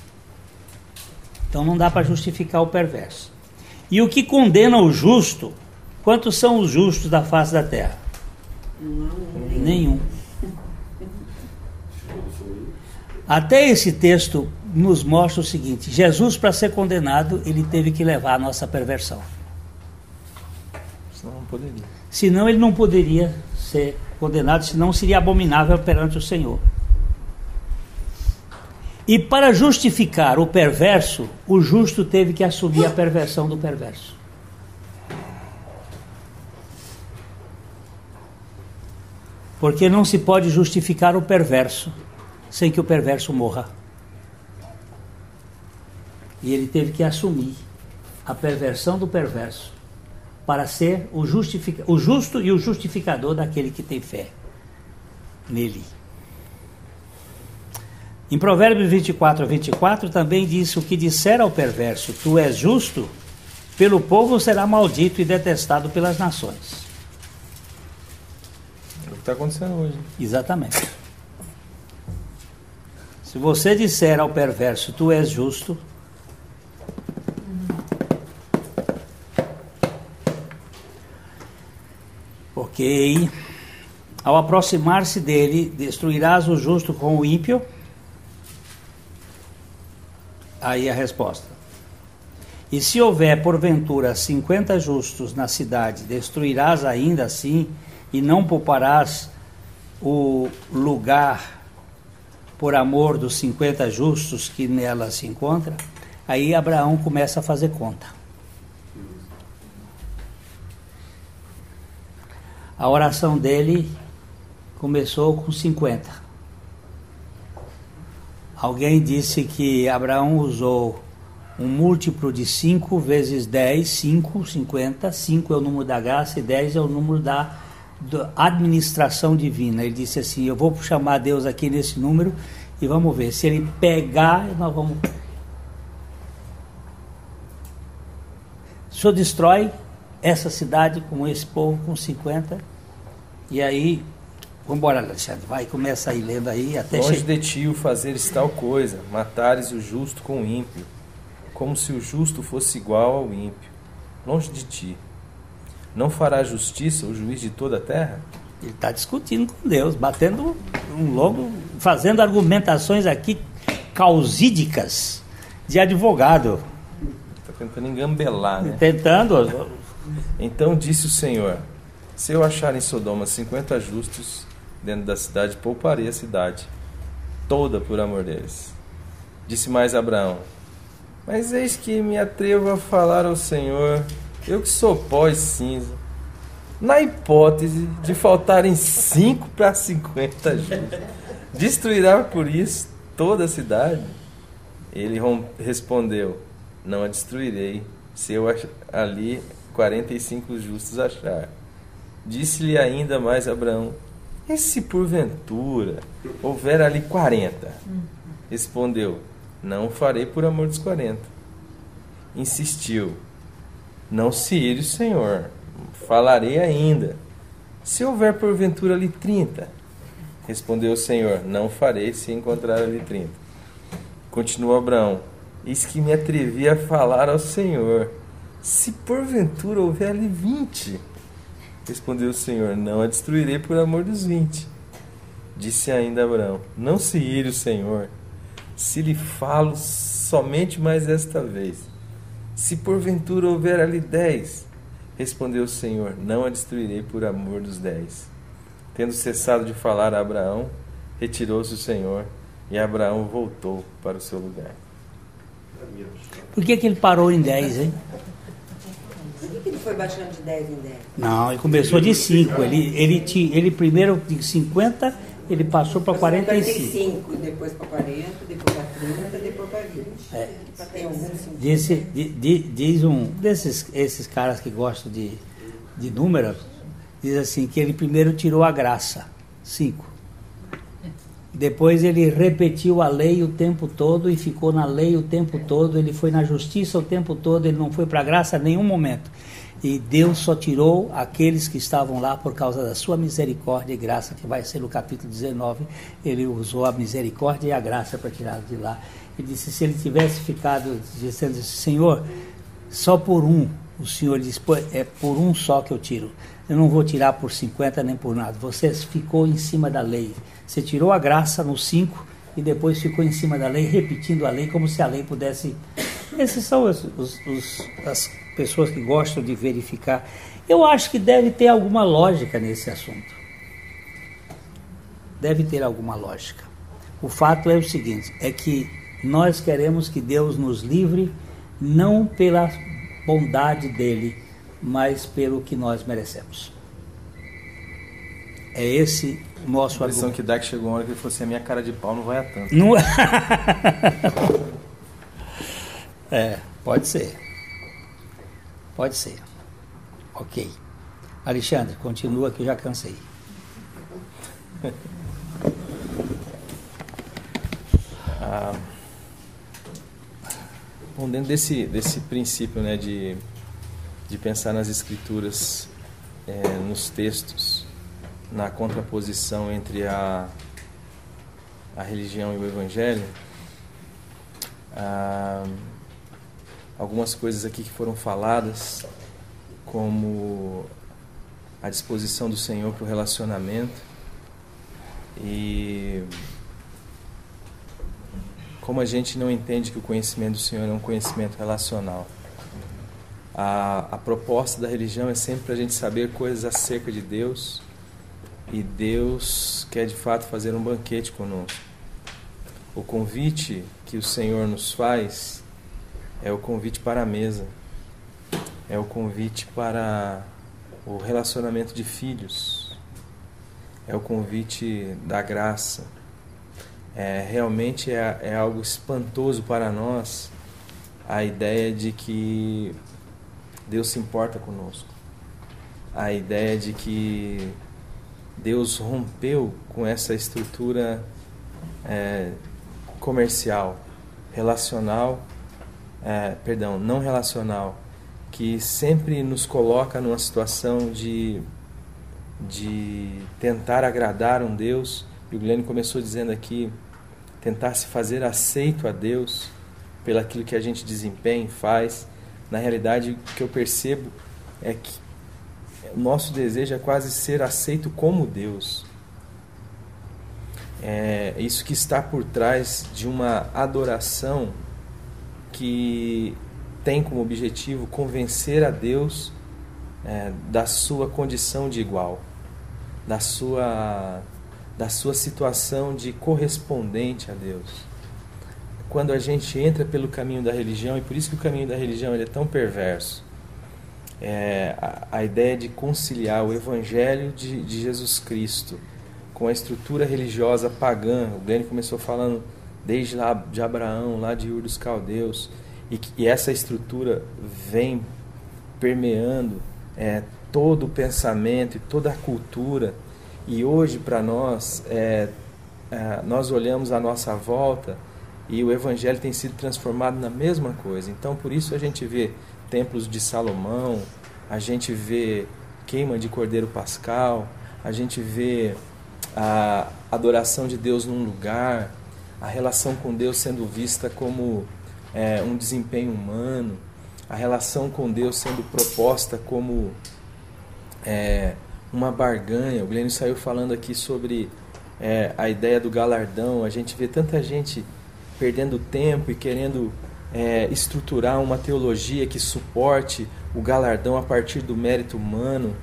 Então não dá para justificar o perverso. E o que condena o justo, quantos são os justos da face da terra? Nenhum. Até esse texto nos mostra o seguinte: Jesus, para ser condenado, ele teve que levar a nossa perversão. Senão não poderia. Senão ele não poderia ser condenado, senão seria abominável perante o Senhor. E para justificar o perverso, o justo teve que assumir a perversão do perverso. Porque não se pode justificar o perverso sem que o perverso morra. E ele teve que assumir a perversão do perverso para ser o justo e o justificador daquele que tem fé nele. Em Provérbios 24:24 também diz: o que disser ao perverso, tu és justo, pelo povo será maldito e detestado pelas nações. É o que está acontecendo hoje. Exatamente. Se você disser ao perverso, tu és justo, ok, ao aproximar-se dele, destruirás o justo com o ímpio? Aí a resposta. E se houver porventura 50 justos na cidade, destruirás ainda assim e não pouparás o lugar por amor dos 50 justos que nela se encontram? Aí Abraão começa a fazer conta. A oração dele começou com 50. Alguém disse que Abraão usou um múltiplo de 5 vezes 10, 5, 50. 5 é o número da graça e 10 é o número da administração divina. Ele disse assim, eu vou chamar Deus aqui nesse número e vamos ver. Se ele pegar, nós vamos... O Senhor destrói essa cidade com esse povo, com 50. E aí, vamos embora, Alexandre. Vai, começa aí, lendo aí. Até longe de ti o fazeres tal coisa, matares o justo com o ímpio, como se o justo fosse igual ao ímpio. Longe de ti. Não fará justiça o juiz de toda a terra? Ele está discutindo com Deus, batendo um longo, fazendo argumentações aqui causídicas de advogado. Está tentando engambelar, né? Tentando. Então disse o Senhor, se eu achar em Sodoma 50 justos dentro da cidade, pouparei a cidade toda por amor deles. Disse mais Abraão, mas eis que me atrevo a falar ao Senhor, eu que sou pó e cinza, na hipótese de faltarem 5 para 50 justos, destruirá por isso toda a cidade? Ele respondeu, não a destruirei, se eu ali 45 justos achar. Disse-lhe ainda mais Abraão, e se porventura houver ali 40? Respondeu, não o farei por amor dos 40. Insistiu, não se ire o Senhor, falarei ainda. Se houver porventura ali 30? Respondeu o Senhor, não farei se encontrar ali 30. Continuou Abraão, eis que me atrevi a falar ao Senhor, se porventura houver ali 20? Respondeu o Senhor, não a destruirei por amor dos 20. Disse ainda Abraão, não se ire o Senhor, se lhe falo somente mais esta vez. Se porventura houver ali 10, respondeu o Senhor, não a destruirei por amor dos 10. Tendo cessado de falar a Abraão, retirou-se o Senhor, e Abraão voltou para o seu lugar. Por que ele parou em 10, hein? Por que ele foi baixando de 10 em 10? Não, ele começou de 5. Ele primeiro de 50, ele passou para 45. 45, depois para 40, depois para 30, depois para 20. Tem algum sentido. Diz um esses caras que gostam de números, diz assim, que ele primeiro tirou a graça, 5. Depois ele repetiu a lei o tempo todo e ficou na lei o tempo todo, ele foi na justiça o tempo todo, ele não foi para a graça em nenhum momento. E Deus só tirou aqueles que estavam lá por causa da sua misericórdia e graça, que vai ser no capítulo 19, ele usou a misericórdia e a graça para tirar de lá. Ele disse, se ele tivesse ficado dizendo, Senhor, só por um, o Senhor disse, é por um só que eu tiro, eu não vou tirar por 50 nem por nada, você ficou em cima da lei. Você tirou a graça no 5 e depois ficou em cima da lei, repetindo a lei, como se a lei pudesse... Esses são as pessoas que gostam de verificar. Eu acho que deve ter alguma lógica nesse assunto. Deve ter alguma lógica. O fato é o seguinte, é que nós queremos que Deus nos livre, não pela bondade dele, mas pelo que nós merecemos. É esse o nosso argumento. A impressão que dá que chegou uma hora que ele falou assim, a minha cara de pau não vai a tanto. Não... pode ser. Pode ser. Ok. Alexandre, continua que eu já cansei. Bom, dentro desse princípio, né, de pensar nas escrituras, nos textos, na contraposição entre a religião e o evangelho, algumas coisas aqui que foram faladas, como a disposição do Senhor para o relacionamento e como a gente não entende que o conhecimento do Senhor é um conhecimento relacional. A proposta da religião é sempre para a gente saber coisas acerca de Deus, e Deus quer de fato fazer um banquete conosco. O convite que o Senhor nos faz é o convite para a mesa, é o convite para o relacionamento de filhos, é o convite da graça. Realmente é algo espantoso para nós a ideia de que Deus se importa conosco, a ideia de que Deus rompeu com essa estrutura comercial, relacional, não relacional, que sempre nos coloca numa situação de tentar agradar um Deus. E o Glenn começou dizendo aqui, tentar se fazer aceito a Deus pelo aquilo que a gente desempenha e faz. Na realidade, o que eu percebo é que o nosso desejo é quase ser aceito como Deus. É isso que está por trás de uma adoração que tem como objetivo convencer a Deus da sua condição de igual, da sua situação de correspondente a Deus. Quando a gente entra pelo caminho da religião, e por isso que o caminho da religião ele é tão perverso, a ideia de conciliar o Evangelho de Jesus Cristo com a estrutura religiosa pagã. O Glenn começou falando desde lá de Abraão, lá de Ur dos Caldeus, e essa estrutura vem permeando todo o pensamento e toda a cultura. E hoje, para nós, nós olhamos à nossa volta e o Evangelho tem sido transformado na mesma coisa. Então, por isso a gente vê templos de Salomão, a gente vê queima de cordeiro pascal, a gente vê a adoração de Deus num lugar, a relação com Deus sendo vista como um desempenho humano, a relação com Deus sendo proposta como uma barganha. O Glenn saiu falando aqui sobre a ideia do galardão. A gente vê tanta gente perdendo tempo e querendo estruturar uma teologia que suporte o galardão a partir do mérito humano,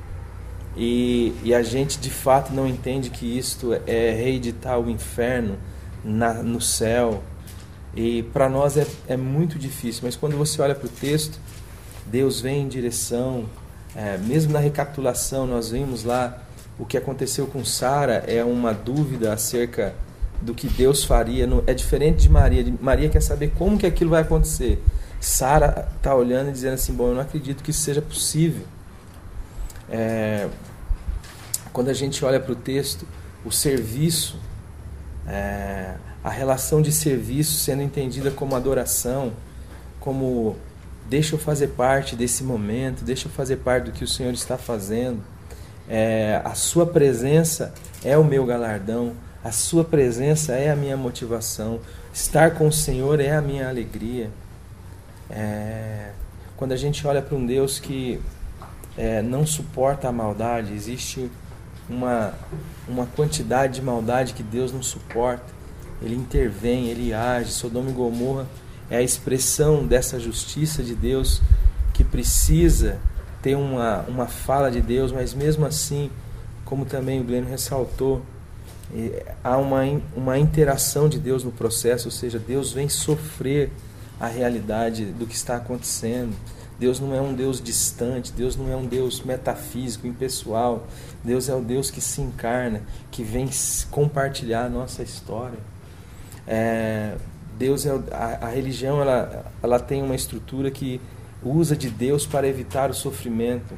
e a gente de fato não entende que isto é reeditar o inferno no céu. E para nós é muito difícil, mas quando você olha para o texto, Deus vem em direção, mesmo na recapitulação nós vimos lá o que aconteceu com Sara, é uma dúvida acerca do que Deus faria. É diferente de Maria. Maria quer saber como que aquilo vai acontecer. Sara está olhando e dizendo assim, bom, eu não acredito que isso seja possível. Quando a gente olha para o texto, o serviço, a relação de serviço sendo entendida como adoração, como deixa eu fazer parte desse momento, deixa eu fazer parte do que o Senhor está fazendo. A sua presença é o meu galardão, a sua presença é a minha motivação, estar com o Senhor é a minha alegria. Quando a gente olha para um Deus que não suporta a maldade, existe uma quantidade de maldade que Deus não suporta. Ele intervém, ele age. Sodoma e Gomorra é a expressão dessa justiça de Deus que precisa ter uma fala de Deus, mas mesmo assim, como também o Glenn ressaltou, há uma interação de Deus no processo, ou seja, Deus vem sofrer a realidade do que está acontecendo. Deus não é um Deus distante, Deus não é um Deus metafísico, impessoal. Deus é o Deus que se encarna, que vem compartilhar a nossa história. Deus a religião ela tem uma estrutura que usa de Deus para evitar o sofrimento.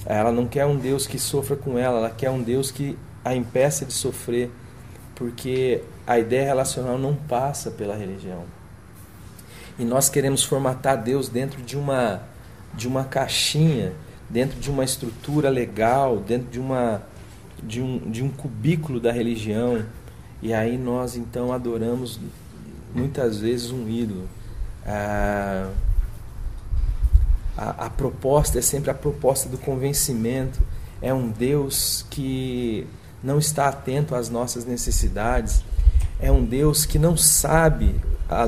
Ela não quer um Deus que sofra com ela quer um Deus que a impeça de sofrer, porque a ideia relacional não passa pela religião. E nós queremos formatar Deus dentro de uma caixinha, dentro de uma estrutura legal, dentro de um cubículo da religião. E aí nós então adoramos muitas vezes um ídolo. A proposta é sempre a proposta do convencimento. É um Deus que não está atento às nossas necessidades. É um Deus que não sabe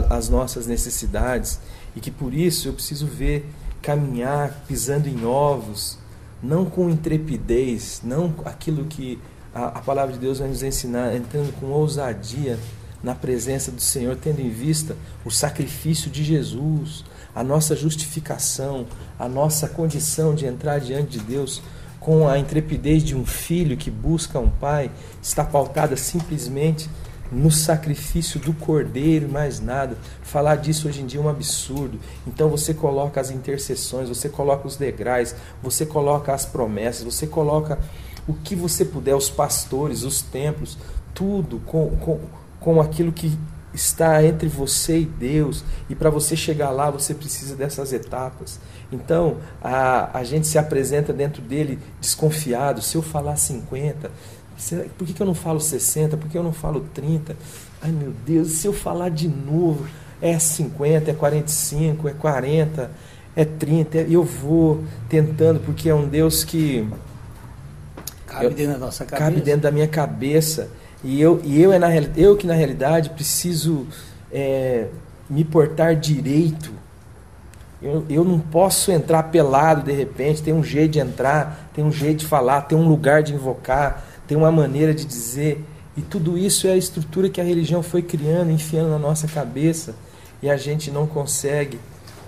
as nossas necessidades e que por isso eu preciso ver caminhar pisando em ovos, não com intrepidez, não aquilo que a palavra de Deus vai nos ensinar, entrando com ousadia na presença do Senhor, tendo em vista o sacrifício de Jesus, a nossa justificação, a nossa condição de entrar diante de Deus com a intrepidez de um filho que busca um pai, está pautada simplesmente no sacrifício do Cordeiro, mais nada. Falar disso hoje em dia é um absurdo. Então você coloca as intercessões, você coloca os degraus, você coloca as promessas, você coloca o que você puder, os pastores, os templos, tudo com aquilo que está entre você e Deus, e para você chegar lá você precisa dessas etapas. Então a gente se apresenta dentro dele desconfiado. Se eu falar 50, por que eu não falo 60? Por que eu não falo 30? Ai meu Deus, se eu falar de novo, é 50, é 45, é 40, é 30, eu vou tentando, porque é um Deus que cabe dentro da nossa cabeça. Cabe dentro da minha cabeça. E eu que na realidade preciso me portar direito. Eu não posso entrar pelado de repente. Tem um jeito de entrar, tem um jeito de falar, tem um lugar de invocar, tem uma maneira de dizer. E tudo isso é a estrutura que a religião foi criando, enfiando na nossa cabeça. E a gente não consegue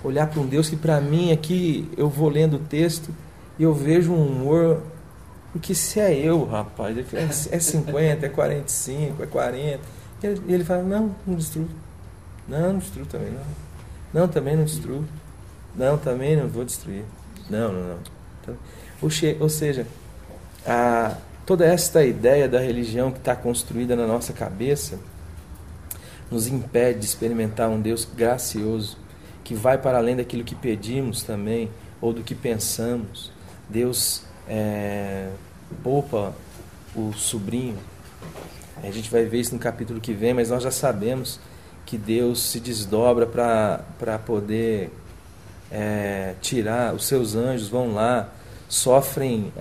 olhar para um Deus que, para mim, aqui eu vou lendo o texto e eu vejo um humor. Porque se é eu, rapaz, é 50, é 45, é 40. E ele fala, não destruo. Não destruo também, não. Não, também não destruo. Não, também não vou destruir. Não. Então, ou seja, toda esta ideia da religião que está construída na nossa cabeça nos impede de experimentar um Deus gracioso, que vai para além daquilo que pedimos também, ou do que pensamos. Deus poupa o sobrinho. A gente vai ver isso no capítulo que vem, mas nós já sabemos que Deus se desdobra para poder tirar. Os seus anjos vão lá, sofrem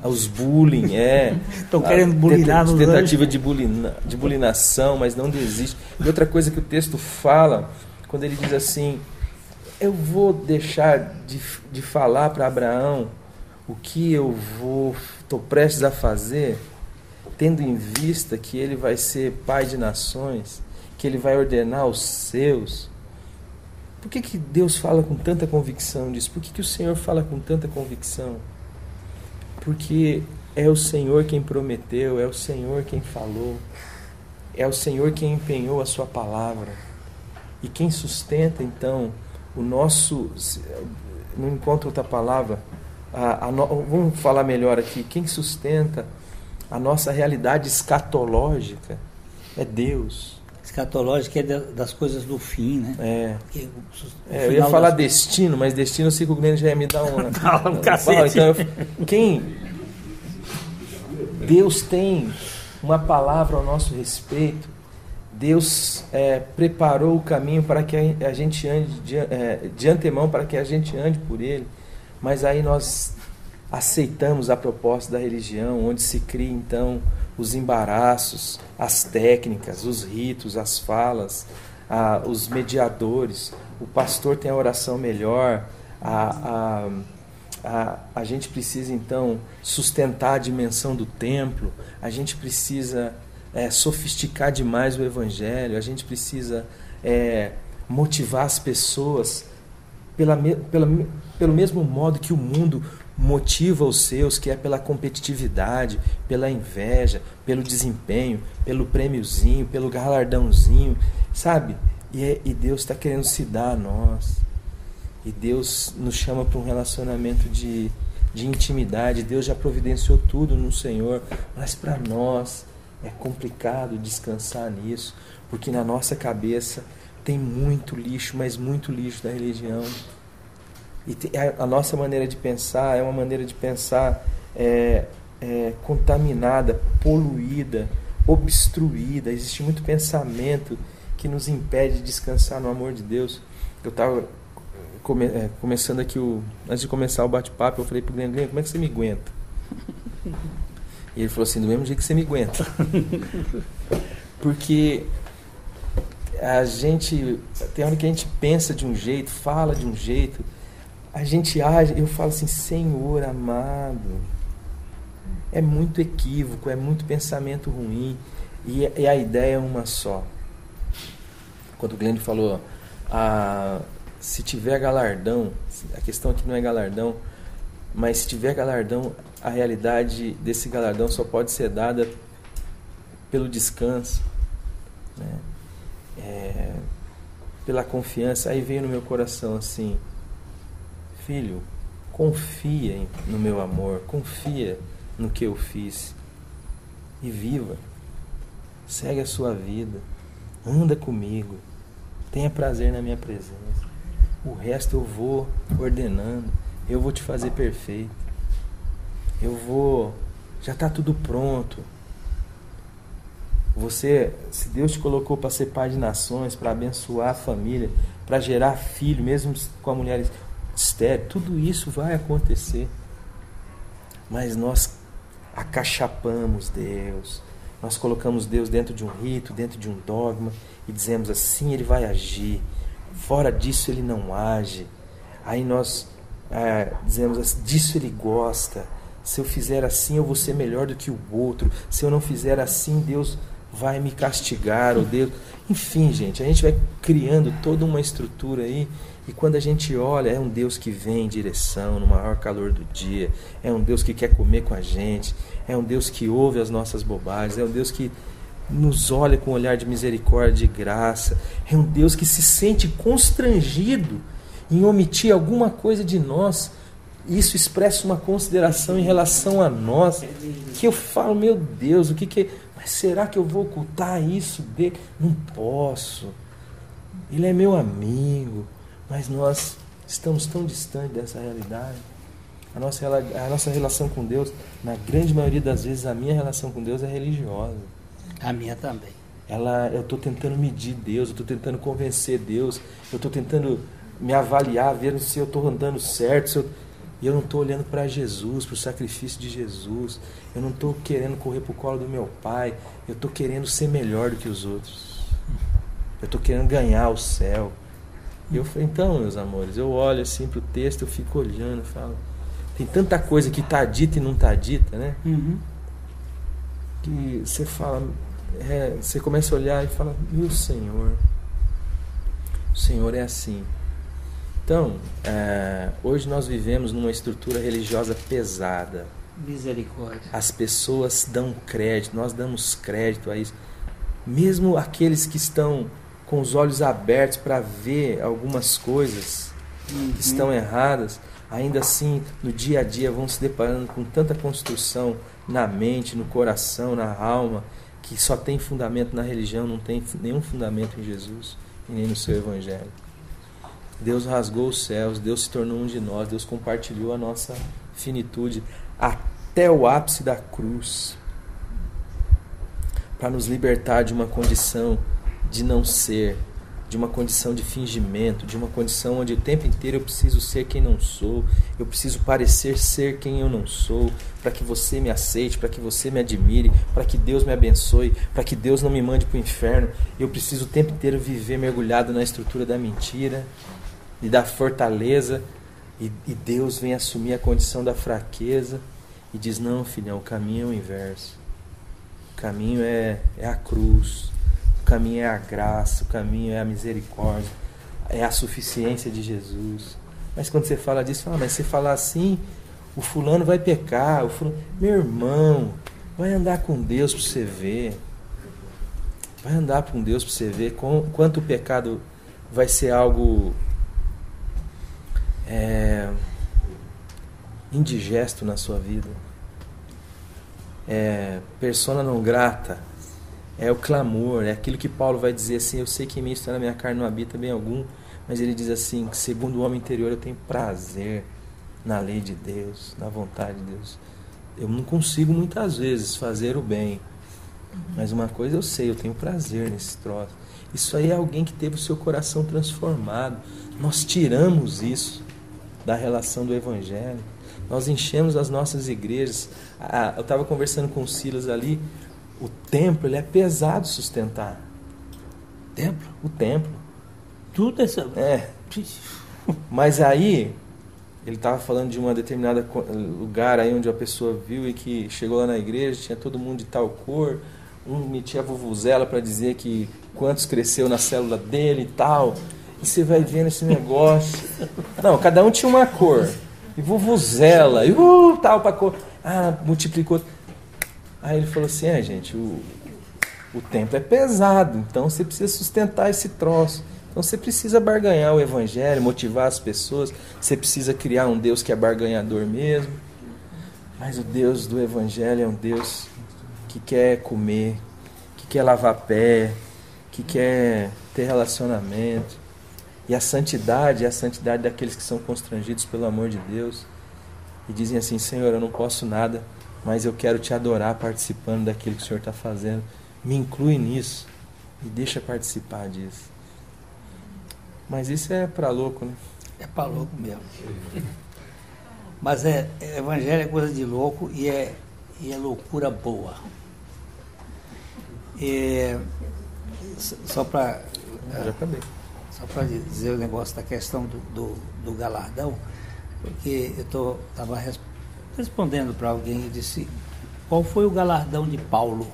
os bullying, estão querendo bulinar nos tentativa de bulinação, mas não desiste. E outra coisa que o texto fala, quando ele diz assim: eu vou deixar de falar para Abraão o que eu estou prestes a fazer, tendo em vista que ele vai ser pai de nações, que ele vai ordenar os seus. Por que Deus fala com tanta convicção disso? Por que o Senhor fala com tanta convicção? Porque é o Senhor quem prometeu, é o Senhor quem falou, é o Senhor quem empenhou a sua palavra. E quem sustenta, então, o nosso... Não encontro outra palavra. Vamos falar melhor aqui. Quem sustenta a nossa realidade escatológica é Deus. Escatológica é das coisas do fim, né? Eu ia falar destino, mas destino eu sei que o Glenn já ia me dar um cacete. Então, Deus tem uma palavra ao nosso respeito. Deus preparou o caminho para que a gente ande de antemão, para que a gente ande por ele. Mas aí nós aceitamos a proposta da religião, onde se cria então os embaraços, as técnicas, os ritos, as falas, os mediadores. O pastor tem a oração melhor. A gente precisa então sustentar a dimensão do templo. A gente precisa sofisticar demais o evangelho. A gente precisa motivar as pessoas pelo mesmo modo que o mundo motiva os seus, que é pela competitividade, pela inveja, pelo desempenho, pelo prêmiozinho, pelo galardãozinho, sabe? E Deus está querendo se dar a nós. E Deus nos chama para um relacionamento de intimidade. Deus já providenciou tudo no Senhor, mas para nós é complicado descansar nisso, porque na nossa cabeça tem muito lixo, mas muito lixo da religião. E a nossa maneira de pensar é uma maneira de pensar contaminada, poluída, obstruída. Existe muito pensamento que nos impede de descansar no amor de Deus. Eu estava começando aqui, antes de começar o bate-papo, eu falei para o Glenn, como é que você me aguenta? E ele falou assim, do mesmo jeito que você me aguenta. Porque a gente, tem hora que a gente pensa de um jeito, fala de um jeito, a gente age, eu falo assim, Senhor amado, é muito equívoco, é muito pensamento ruim, e a ideia é uma só. Quando o Glenn falou, se tiver galardão, a questão aqui não é galardão, mas se tiver galardão, a realidade desse galardão só pode ser dada pelo descanso, né? Pela confiança. Aí veio no meu coração assim, filho, confia no meu amor, confia no que eu fiz e viva, segue a sua vida, anda comigo, tenha prazer na minha presença, o resto eu vou ordenando, eu vou te fazer perfeito, já está tudo pronto. Você, se Deus te colocou para ser pai de nações, para abençoar a família, para gerar filho, mesmo com a mulher estéril, tudo isso vai acontecer. Mas nós acachapamos Deus, nós colocamos Deus dentro de um rito, dentro de um dogma, e dizemos assim, Ele vai agir, fora disso Ele não age. Aí nós dizemos assim, disso Ele gosta, se eu fizer assim eu vou ser melhor do que o outro, se eu não fizer assim Deus vai me castigar, ou Deus... Enfim, gente, a gente vai criando toda uma estrutura aí, e quando a gente olha, é um Deus que vem em direção no maior calor do dia, é um Deus que quer comer com a gente, é um Deus que ouve as nossas bobagens, é um Deus que nos olha com um olhar de misericórdia, de graça, é um Deus que se sente constrangido em omitir alguma coisa de nós. Isso expressa uma consideração em relação a nós, que eu falo, meu Deus, mas será que eu vou ocultar isso dele? Não posso. Ele é meu amigo, mas nós estamos tão distantes dessa realidade. A nossa relação com Deus, na grande maioria das vezes, a minha relação com Deus é religiosa. A minha também. Eu estou tentando medir Deus, eu estou tentando convencer Deus, eu estou tentando me avaliar, ver se eu estou andando certo, e eu não estou olhando para Jesus, para o sacrifício de Jesus. Eu não estou querendo correr para o colo do meu pai. Eu estou querendo ser melhor do que os outros. Eu estou querendo ganhar o céu. E eu falei, então, meus amores, eu olho assim para o texto, eu fico olhando, falo, tem tanta coisa que está dita e não está dita, né? Uhum. Que você fala, você começa a olhar e fala, meu Senhor, o Senhor é assim. Então, hoje nós vivemos numa estrutura religiosa pesada. Misericórdia. As pessoas dão crédito, nós damos crédito a isso. Mesmo aqueles que estão com os olhos abertos para ver algumas coisas que estão erradas, ainda assim, no dia a dia, vão se deparando com tanta construção na mente, no coração, na alma, que só tem fundamento na religião, não tem nenhum fundamento em Jesus e nem no seu Evangelho. Deus rasgou os céus, Deus se tornou um de nós, Deus compartilhou a nossa finitude até o ápice da cruz, para nos libertar de uma condição de não ser, de uma condição de fingimento, de uma condição onde o tempo inteiro eu preciso ser quem não sou, eu preciso parecer ser quem eu não sou, para que você me aceite, para que você me admire, para que Deus me abençoe, para que Deus não me mande para o inferno. Eu preciso o tempo inteiro viver mergulhado na estrutura da mentira e da fortaleza, e Deus vem assumir a condição da fraqueza e diz, não, filhão, o caminho é o inverso, o caminho é a cruz, o caminho é a graça, o caminho é a misericórdia, é a suficiência de Jesus. Mas quando você fala disso, mas se falar assim, o fulano vai pecar, meu irmão, vai andar com Deus para você ver, vai andar com Deus para você ver quanto o pecado vai ser algo indigesto na sua vida. Persona não grata, é o clamor, é aquilo que Paulo vai dizer assim, eu sei que em mim está na minha carne, não habita bem algum, mas ele diz assim, que segundo o homem interior eu tenho prazer na lei de Deus, na vontade de Deus. eu não consigo muitas vezes fazer o bem. Mas uma coisa eu sei, eu tenho prazer nesse troço. Isso aí é alguém que teve o seu coração transformado. Nós tiramos isso da relação do Evangelho. Nós enchemos as nossas igrejas. Eu estava conversando com o Silas ali. O templo, ele é pesado sustentar. Templo? O templo. Tudo é... Mas aí, ele estava falando de uma determinada lugar aí onde a pessoa viu e que chegou lá na igreja, tinha todo mundo de tal cor. Um metia a vuvuzela para dizer que quantos cresceu na célula dele e tal. E você vai vendo esse negócio. Não, cada um tinha uma cor. E vuvuzela, e tal para cor. Multiplicou. Aí ele falou assim, gente, o templo é pesado, então você precisa sustentar esse troço. Então você precisa barganhar o Evangelho, motivar as pessoas. Você precisa criar um Deus que é barganhador mesmo. Mas o Deus do Evangelho é um Deus que quer comer, que quer lavar pé, que quer ter relacionamento. E a santidade é a santidade daqueles que são constrangidos pelo amor de Deus e dizem assim, Senhor, eu não posso nada, mas eu quero te adorar participando daquilo que o Senhor está fazendo. Me inclui nisso, me deixa participar disso. Mas isso é para louco, né? É para louco mesmo. Mas evangelho é coisa de louco e é loucura boa. Só para dizer o negócio da questão do galardão, porque eu estava respondendo para alguém e disse, qual foi o galardão de Paulo?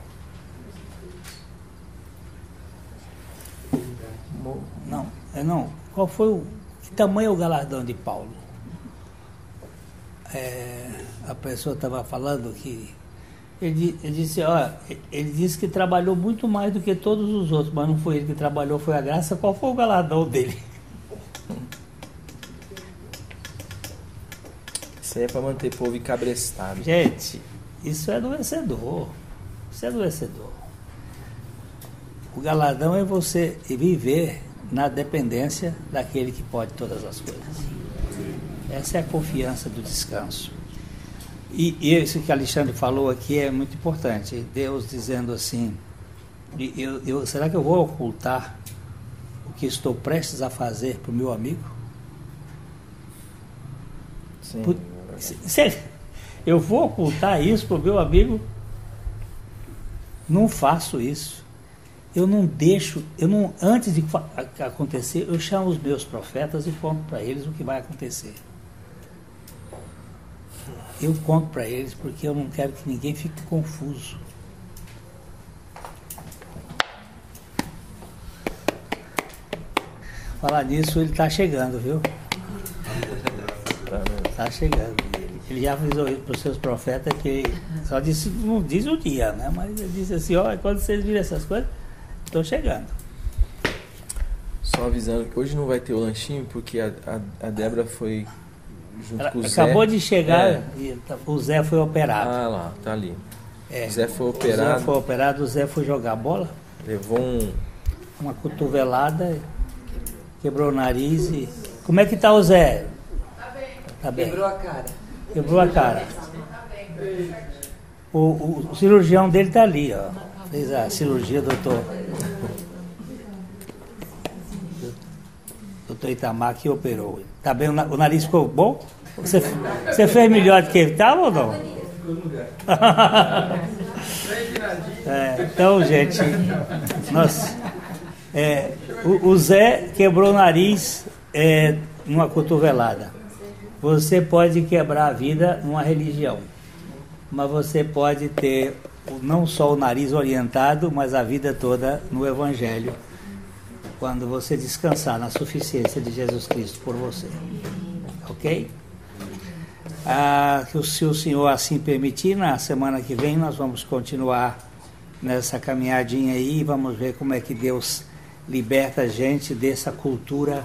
Não. Qual foi que tamanho é o galardão de Paulo? A pessoa estava falando que ele disse que trabalhou muito mais do que todos os outros, mas não foi ele que trabalhou, foi a graça. Qual foi o galardão dele? Isso aí é para manter o povo encabrestado. Gente, isso é adoecedor. O galardão é você viver na dependência daquele que pode todas as coisas. Essa é a confiança do descanso. E isso que Alexandre falou aqui é muito importante. Deus dizendo assim, será que eu vou ocultar o que estou prestes a fazer para o meu amigo? Sim. Eu vou ocultar isso para o meu amigo? Não faço isso. Antes de acontecer, eu chamo os meus profetas e conto para eles o que vai acontecer. Eu conto para eles porque eu não quero que ninguém fique confuso. Falar nisso, ele está chegando, viu? Está chegando. Ele já avisou para os seus profetas que só disse, não diz o dia, né? Mas ele disse assim, quando vocês virem essas coisas, estou chegando. Só avisando que hoje não vai ter o lanchinho, porque a Débora foi junto com o Zé. Acabou de chegar e o Zé foi operado. Ah lá, tá ali. O Zé foi operado. O Zé foi jogar bola. Levou uma cotovelada, quebrou o nariz e... Como é que tá o Zé? Tá bem. Quebrou a cara. O cirurgião dele tá ali, ó. Fez a cirurgia, doutor Itamar, que operou. Tá bem? O nariz ficou bom? Você fez melhor do que ele estava ou não? Então, gente, o Zé quebrou o nariz numa cotovelada. Você pode quebrar a vida numa religião, mas você pode ter não só o nariz orientado, mas a vida toda no Evangelho, quando você descansar na suficiência de Jesus Cristo por você. Ok? Se o Senhor assim permitir, na semana que vem nós vamos continuar nessa caminhadinha aí e vamos ver como é que Deus liberta a gente dessa cultura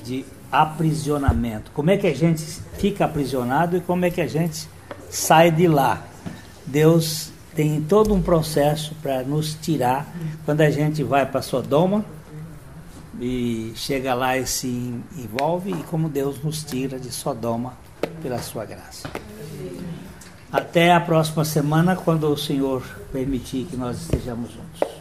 de aprisionamento. Como é que a gente fica aprisionado e como é que a gente sai de lá. Deus tem todo um processo para nos tirar. Quando a gente vai para Sodoma e chega lá e se envolve, e como Deus nos tira de Sodoma pela sua graça. Até a próxima semana, quando o Senhor permitir que nós estejamos juntos.